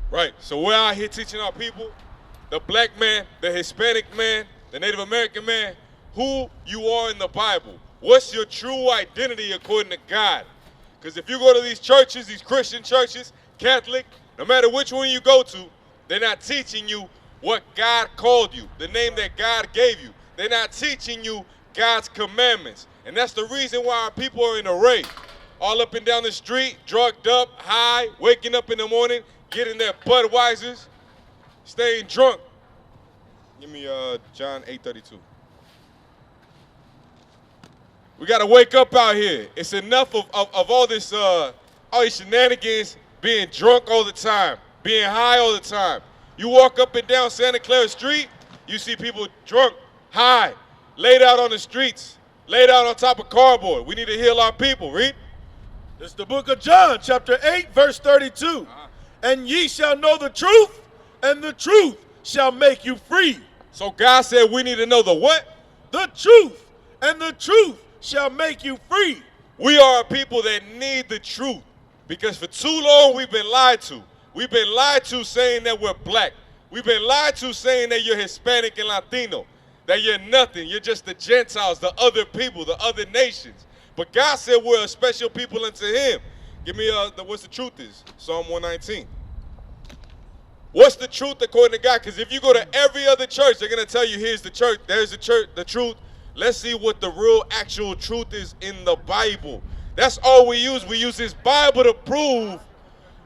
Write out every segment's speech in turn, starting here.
Right. So we're out here teaching our people, the black man, the Hispanic man, the Native American man, who you are in the Bible. What's your true identity according to God? Because if you go to these churches, these Christian churches, Catholic, no matter which one you go to, they're not teaching you what God called you, the name that God gave you. They're not teaching you God's commandments. And that's the reason why our people are in a rage. All up and down the street, drugged up, high, waking up in the morning, getting their Budweisers, staying drunk. Give me John 8:32. We got to wake up out here. It's enough of all this, all these shenanigans, being drunk all the time, being high all the time. You walk up and down Santa Clara Street, you see people drunk, high, laid out on the streets, laid out on top of cardboard. We need to heal our people. Read. It's the book of John, chapter 8, verse 32. And ye shall know the truth, and the truth shall make you free. So God said we need to know the what? The truth, and the truth shall make you free. We are a people that need the truth because for too long we've been lied to. We've been lied to saying that we're black. We've been lied to saying that you're Hispanic and Latino, that you're nothing. You're just the Gentiles, the other people, the other nations. But God said we're a special people unto him. Give me what's the truth is. Psalm 119. What's the truth according to God? Because if you go to every other church, they're going to tell you here's the church, there's the church, the truth. Let's see what the real actual truth is in the Bible. That's all we use. We use this Bible to prove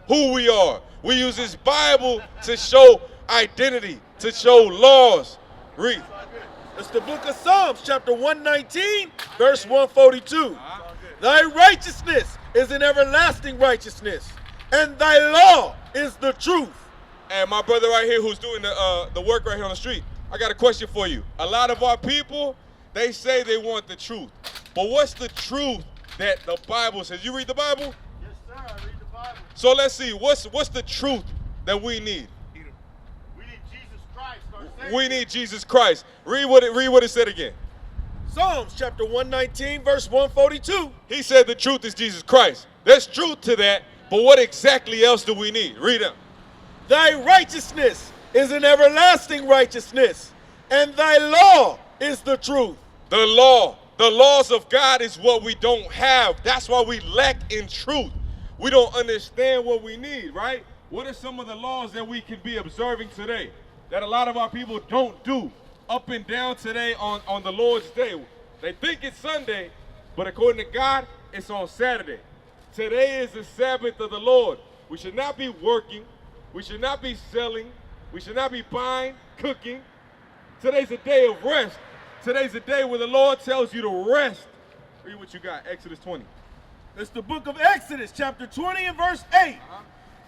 who we are. We use this Bible to show identity, to show laws. Read. It's the book of Psalms, chapter 119, verse 142. Thy righteousness is an everlasting righteousness, and thy law is the truth. And my brother right here who's doing the work right here on the street, I got a question for you. A lot of our people, they say they want the truth. But what's the truth that the Bible says? You read the Bible? Yes, sir, I read the Bible. So let's see, what's the truth that we need? We need Jesus Christ, our Savior. We need Jesus Christ. Read what it said again. Psalms chapter 119, verse 142. He said the truth is Jesus Christ. There's truth to that, but what exactly else do we need? Read it. Thy righteousness is an everlasting righteousness, and thy law is the truth. The laws of God is what we don't have. That's why we lack in truth. We don't understand what we need, right? What are some of the laws that we can be observing today that a lot of our people don't do up and down today on the Lord's Day? They think it's Sunday, but according to God, it's on Saturday. Today is the Sabbath of the Lord. We should not be working. We should not be selling. We should not be buying, cooking. Today's a day of rest. Today's a day where the Lord tells you to rest. Read what you got, Exodus 20. It's the book of Exodus, chapter 20 and verse 8.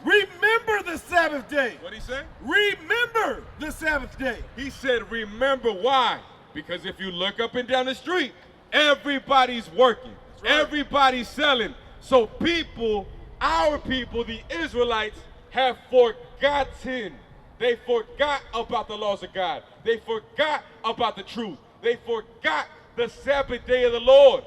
Remember the Sabbath day. What'd he say? Remember the Sabbath day. He said, remember. Why? Because if you look up and down the street, everybody's working. Right. Everybody's selling. So people, our people, the Israelites, have forgotten. They forgot about the laws of God. They forgot about the truth. They forgot the Sabbath day of the Lord.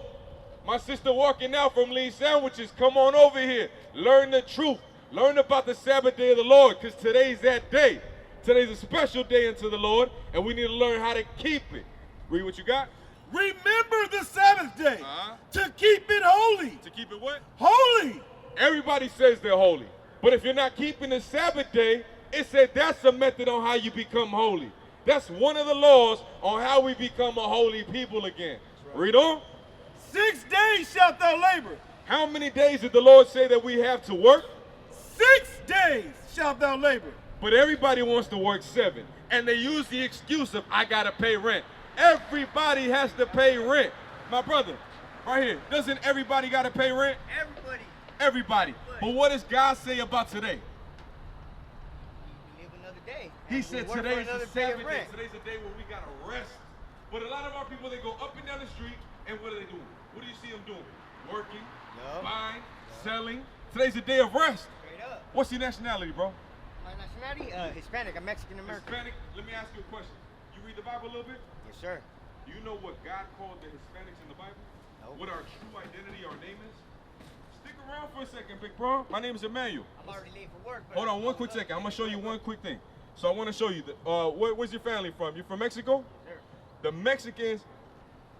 My sister walking out from Lee Sandwiches, come on over here. Learn the truth. Learn about the Sabbath day of the Lord, because today's that day. Today's a special day unto the Lord, and we need to learn how to keep it. Read what you got. Remember the Sabbath day to keep it holy. To keep it what? Holy. Everybody says they're holy. But if you're not keeping the Sabbath day, it said that's a method on how you become holy. That's one of the laws on how we become a holy people again. Right. Read on. 6 days shalt thou labor. How many days did the Lord say that we have to work? 6 days shalt thou labor. But everybody wants to work 7. And they use the excuse of, I got to pay rent. Everybody has to pay rent. My brother, right here, doesn't everybody got to pay rent? Everybody. But what does God say about today? Live another day. He said today is the Sabbath day. Today's a day where we got to rest. But a lot of our people, they go up and down the street, and what are they doing? What do you see them doing? Working, buying, selling. Today's a day of rest. Straight up. What's your nationality, bro? My nationality? Hispanic. I'm Mexican-American. Hispanic? Let me ask you a question. You read the Bible a little bit? Yes, sir. Do you know what God called the Hispanics in the Bible? No. What our true identity, our name is? Stick around for a second, big bro. My name is Emmanuel. I'm already late for work. But Hold on, one quick second. I'm gonna show you one quick thing. So I want to show you. Where's your family from? You from Mexico? Sure. The Mexicans.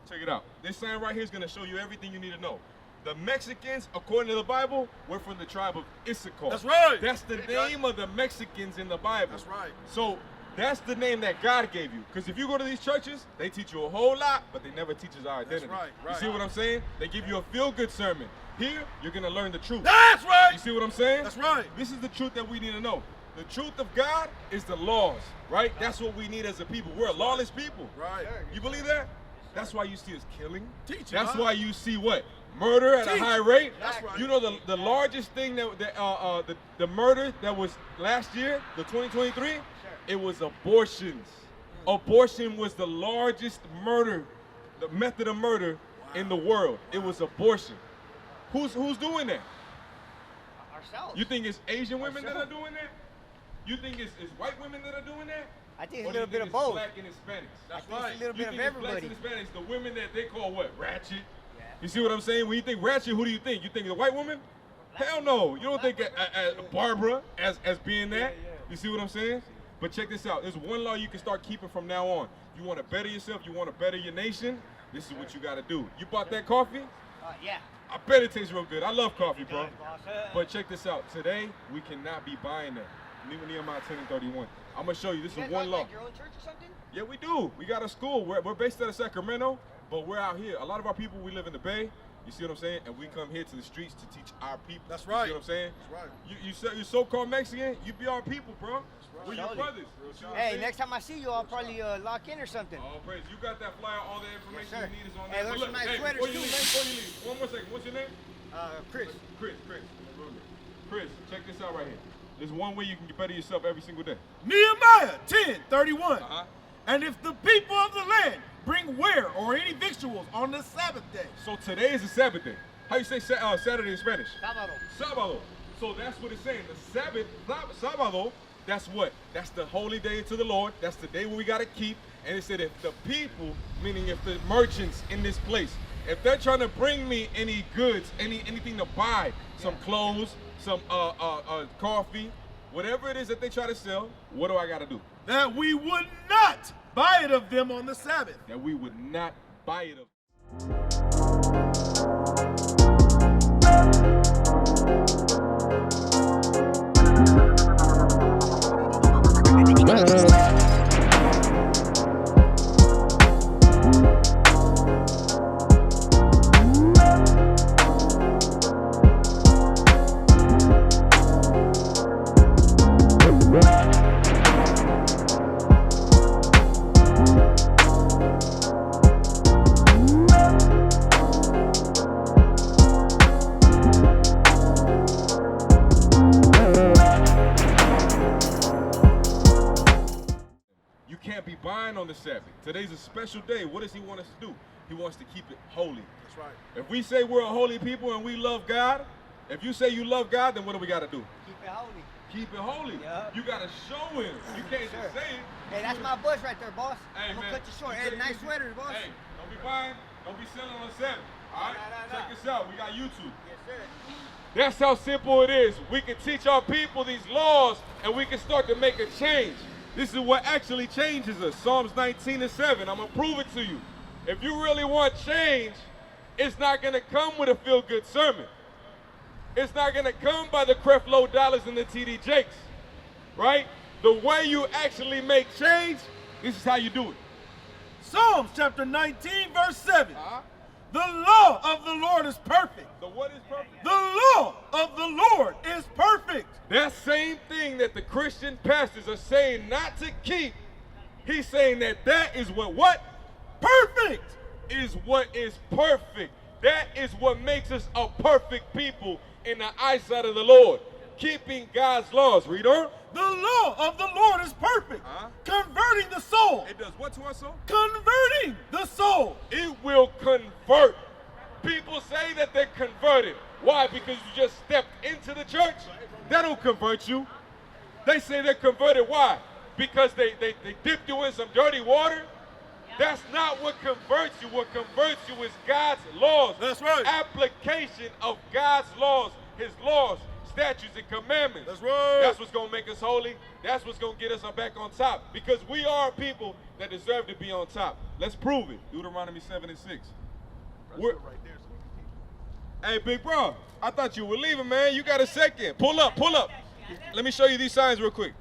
Check it out. This sign right here is gonna show you everything you need to know. The Mexicans, according to the Bible, were from the tribe of Issachar. That's right. That's the name of the Mexicans in the Bible. That's right. So that's the name that God gave you. Because if you go to these churches, they teach you a whole lot, but they never teach us our identity. right, You right. see what I'm saying? They give you a feel-good sermon. Here, you're gonna learn the truth. That's right. You see what I'm saying? That's right. This is the truth that we need to know. The truth of God is the laws, right? That's what we need as a people. We're a lawless people. Right. You believe that? That's why you see us killing. Teach 'em, That's huh? why you see what? Murder at a Teach. high rate. That's right. You know the largest thing the murder that was last year, the 2023, it was abortions. Abortion was the largest murder, the method of murder in the world. It was abortion. Who's doing that? Ourselves. You think it's Asian women that are doing that? You think it's white women that are doing that? I think Or it's a do you little bit think of it's both. black and Hispanics? I think it's a little bit of You think it's blacks everybody. and Hispanics, the women that they call what? Ratchet. Yeah. You see what I'm saying? When you think ratchet, who do you think? You think the white woman? Hell no. You don't think Barbara as being that. You see what I'm saying? But check this out. There's one law you can start keeping from now on. You want to better yourself. You want to better your nation. This is what you got to do. You bought that coffee? Yeah. I bet it tastes real good. I love coffee, bro. Good, boss. But check this out. Today, we cannot be buying that. Nehemiah 10 and 31. I'm going to show you. This You is guys one got, law. like, your own church or something? Yeah, we do. We got a school. We're based out of Sacramento, but we're out here. A lot of our people, we live in the Bay. You see what I'm saying? And we come here to the streets to teach our people. That's You right. see what I'm saying? That's right. You so-called Mexican, you be our people, bro. We're your Totally. brothers. You see what I'm Hey, saying? next time I see you, I'll probably lock in or something. Oh, praise. You got that flyer. All the information Yes, sir. you need is on Hey, there. there's But some nice hey, sweaters before you too, leave, one more second. What's your name? Chris. Chris, check this out right here. There's one way you can better yourself every single day. Nehemiah 10:31. Uh-huh. And if the people of the land bring ware or any victuals on the Sabbath day. So today is the Sabbath day. How you say Saturday in Spanish? Sábado. Sábado. So that's what it's saying. The Sabbath, Sábado, that's what? That's the holy day to the Lord. That's the day where we got to keep. And it said if the people, meaning if the merchants in this place, if they're trying to bring me any goods, anything to buy, some clothes, some coffee, whatever it is that they try to sell, what do I got to do? That we would not buy it of them on the Sabbath. That we would not buy it of. You can't be buying on the Sabbath. Today's a special day. What does he want us to do? He wants to keep it holy. That's right. If we say we're a holy people and we love God, if you say you love God, then what do we got to do? Keep it holy. Keep it holy. Yeah. You got to show him. You can't Sure. just say it. Hey, that's my bush right there, boss. Hey, I'm man. gonna cut you short. You Hey, take- nice sweaters, boss. Hey, don't be buying. Don't be selling on the Sabbath. All right? Nah. Check this out. We got YouTube. Yes, sir. That's how simple it is. We can teach our people these laws and we can start to make a change. This is what actually changes us. Psalms 19 and 7. I'm going to prove it to you. If you really want change, it's not going to come with a feel-good sermon. It's not going to come by the Creflo Dollars and the TD Jakes, right? The way you actually make change, this is how you do it. Psalms chapter 19, verse 7. Uh-huh. The law of the Lord is perfect. The what is perfect? The law of the Lord is perfect. That same thing that the Christian pastors are saying not to keep, he's saying that is what Perfect. is what is perfect. That is what makes us a perfect people in the eyesight of the Lord. Keeping God's laws. Read on. The law of the Lord is perfect. Uh-huh. Converting the soul. It does what to our soul? Converting the soul. It will convert. People say that they're converted. Why? Because you just stepped into the church? That don't convert you. They say they're converted. Why? Because they dipped you in some dirty water? That's not what converts you. What converts you is God's laws. That's right. Application of God's laws his laws, statutes, and commandments. That's right. That's what's going to make us holy. That's what's going to get us back on top. Because we are people that deserve to be on top. Let's prove it. Deuteronomy 7 and 6. Hey, big bro, I thought you were leaving, man. You got a second. Pull up, pull up. Let me show you these signs real quick.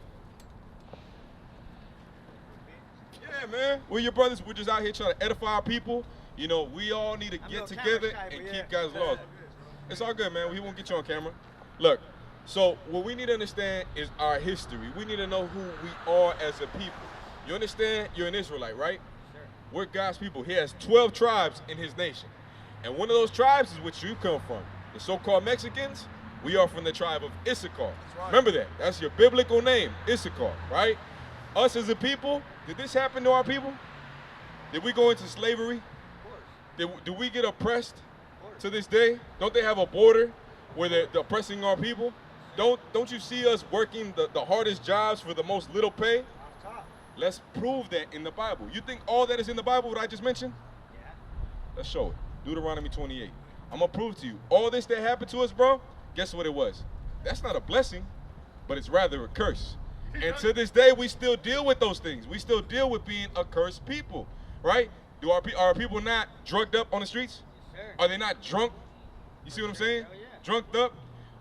Yeah, man. We're your brothers. We're just out here trying to edify our people. You know, we all need to get together and keep God's laws. It's all good, man. We won't get you on camera. Look, so what we need to understand is our history. We need to know who we are as a people. You understand? You're an Israelite, right? Sure. We're God's people. He has 12 tribes in his nation. And one of those tribes is which you come from. The so-called Mexicans, we are from the tribe of Issachar. Right. Remember that. That's your biblical name, Issachar, right? Us as a people, did this happen to our people? Did we go into slavery? Do we get oppressed to this day? Don't they have a border where they're oppressing our people? Don't you see us working the hardest jobs for the most little pay? Let's prove that in the Bible. You think all that is in the Bible, what I just mentioned? Yeah. Let's show it. Deuteronomy 28. I'm going to prove to you. All this that happened to us, bro, guess what it was? That's not a blessing, but it's rather a curse. And to this day, we still deal with those things. We still deal with being a cursed people, right? Are people not drugged up on the streets? Yes, sir. Are they not drunk? You see what I'm saying? Hell yeah. Drunked up?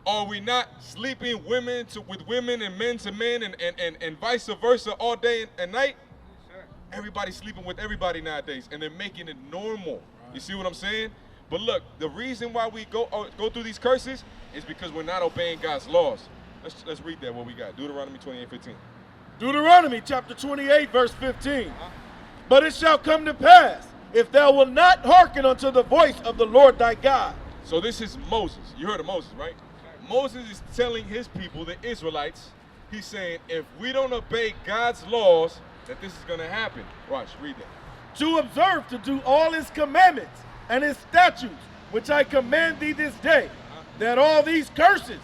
Are we not sleeping with women and men to men and vice versa all day and night? Yes, sir. Everybody's sleeping with everybody nowadays, and they're making it normal. You see what I'm saying? But look, the reason why we go through these curses is because we're not obeying God's laws. Let's read that, what we got. Deuteronomy 28:15. Deuteronomy chapter 28, verse 15. But it shall come to pass, if thou wilt not hearken unto the voice of the Lord thy God. So this is Moses. You heard of Moses, right? Moses is telling his people, the Israelites, he's saying, if we don't obey God's laws, that this is going to happen. Watch, read that. To observe to do all his commandments and his statutes, which I command thee this day, that all these curses,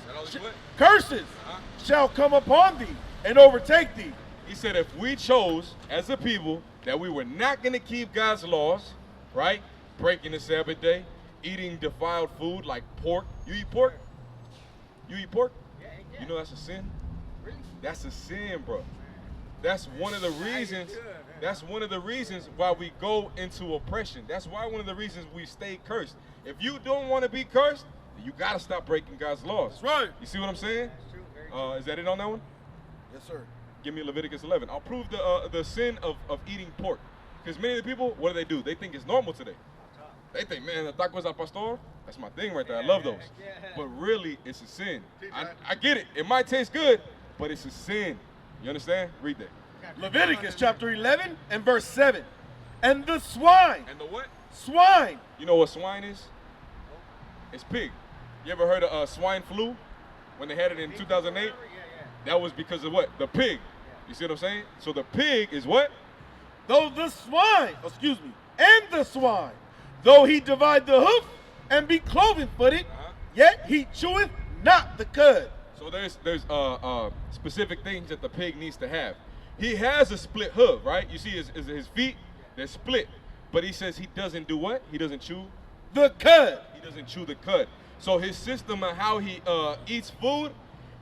shall come upon thee and overtake thee. He said if we chose as a people that we were not going to keep God's laws, right? Breaking the Sabbath day, eating defiled food like pork. You eat pork? You eat pork? Yeah. You know that's a sin? Really? That's a sin, bro. That's one of the reasons. That's one of the reasons why we go into oppression. That's why one of the reasons we stay cursed. If you don't want to be cursed, you got to stop breaking God's laws. That's right. You see what I'm saying? That's true. Very true. Is that it on that one? Yes, sir. Give me Leviticus 11. I'll prove the sin of eating pork. Because many of the people, what do? They think it's normal today. They think, man, the tacos al pastor, that's my thing right there. I love those. Yeah. But really, it's a sin. I get it. It might taste good, but it's a sin. You understand? Read that. Leviticus chapter 11 and verse 7. And the swine. And the what? Swine. You know what swine is? It's pig. You ever heard of swine flu? When they had it in 2008? Yeah. That was because of what? The pig. You see what I'm saying? So the pig is what? And the swine, though he divide the hoof and be cloven footed, yet he cheweth not the cud. So there's specific things that the pig needs to have. He has a split hoof, right? You see his feet, they're split. But he says he doesn't do what? He doesn't chew the cud. He doesn't chew the cud. So his system of how he eats food,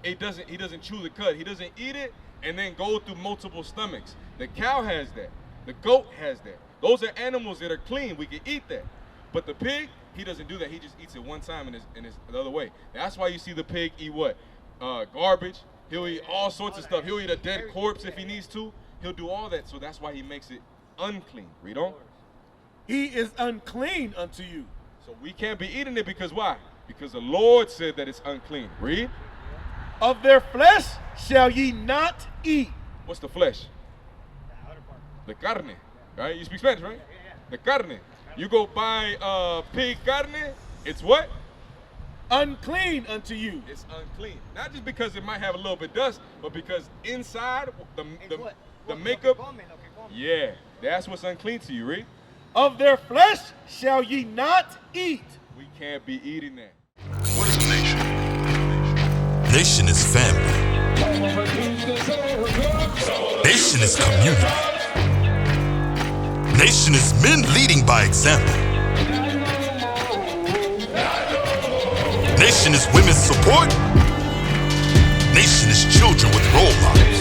he doesn't chew the cud. He doesn't eat it and then go through multiple stomachs. The cow has that. The goat has that. Those are animals that are clean. We can eat that. But the pig, he doesn't do that. He just eats it one time and it's the other way. That's why you see the pig eat what? Garbage. He'll eat all sorts of stuff. He'll eat a dead corpse if he needs to. He'll do all that. So that's why he makes it unclean. Read on. He is unclean unto you. So we can't be eating it because why? Because the Lord said that it's unclean. Read. Of their flesh shall ye not eat. What's the flesh? The outer part. The carne. Right? You speak Spanish, right? Yeah. The carne. You go buy pig carne, it's what? Unclean unto you. It's unclean. Not just because it might have a little bit of dust, but because inside the makeup, yeah, that's what's unclean to you, Reed. Of their flesh shall ye not eat. We can't be eating that. What is a nation? Nation is family. Nation is community. Nation is men leading by example. Nation Nation is women's support. Nation is children with role models.